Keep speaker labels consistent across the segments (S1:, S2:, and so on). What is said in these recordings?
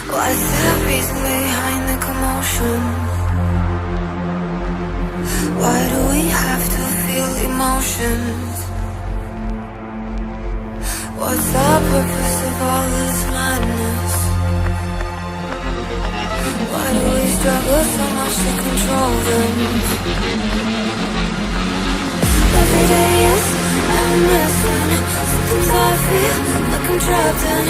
S1: What's the reason behind the commotion? Why do we have to feel emotions? What's the purpose of all this madness? Why do we struggle so much to control them? Every day is I'm missing. Sometimes I feel like I'm trapped in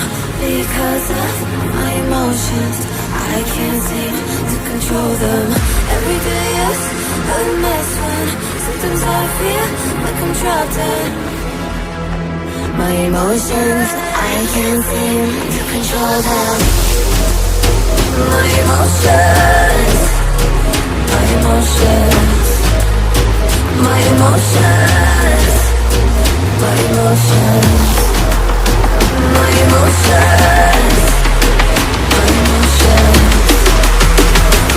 S1: because of my emotions. I can't seem to control them. Every day is a mess when sometimes I feel like I'm trapped in my emotions. I can't seem to control them. My emotions, my emotions, my emotions, my emotions, my emotions, my emotions,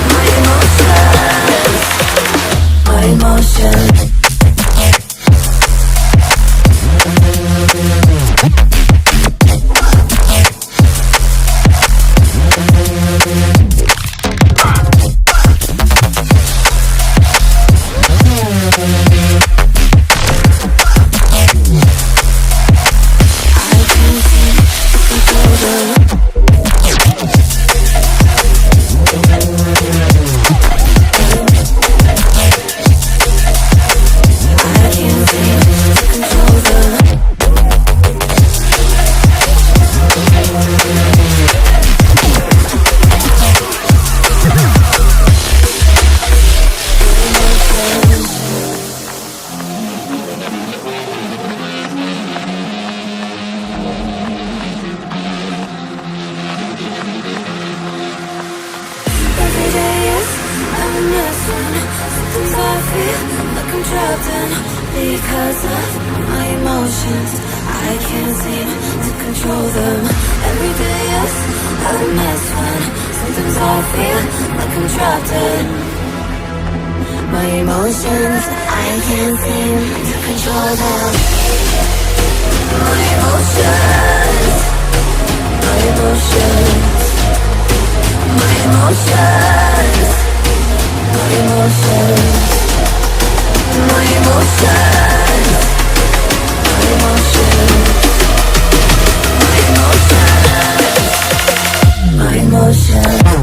S1: my emotions, my emotions. Because of my emotions, I can't seem to control them. Every day is a mess when sometimes I feel like I'm trapped in my emotions. I can't seem to control them. My emotions, my emotions, my emotions, my emotions. My emotions, my emotions, my emotions, my emotions.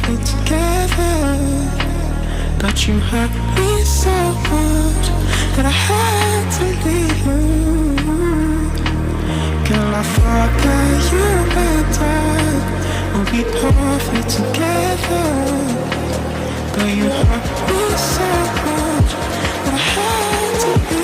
S2: perfect together, but you hurt me so much that I had to leave you. Girl, I thought that you and I would be perfect together, but you hurt me so much that I had to leave you.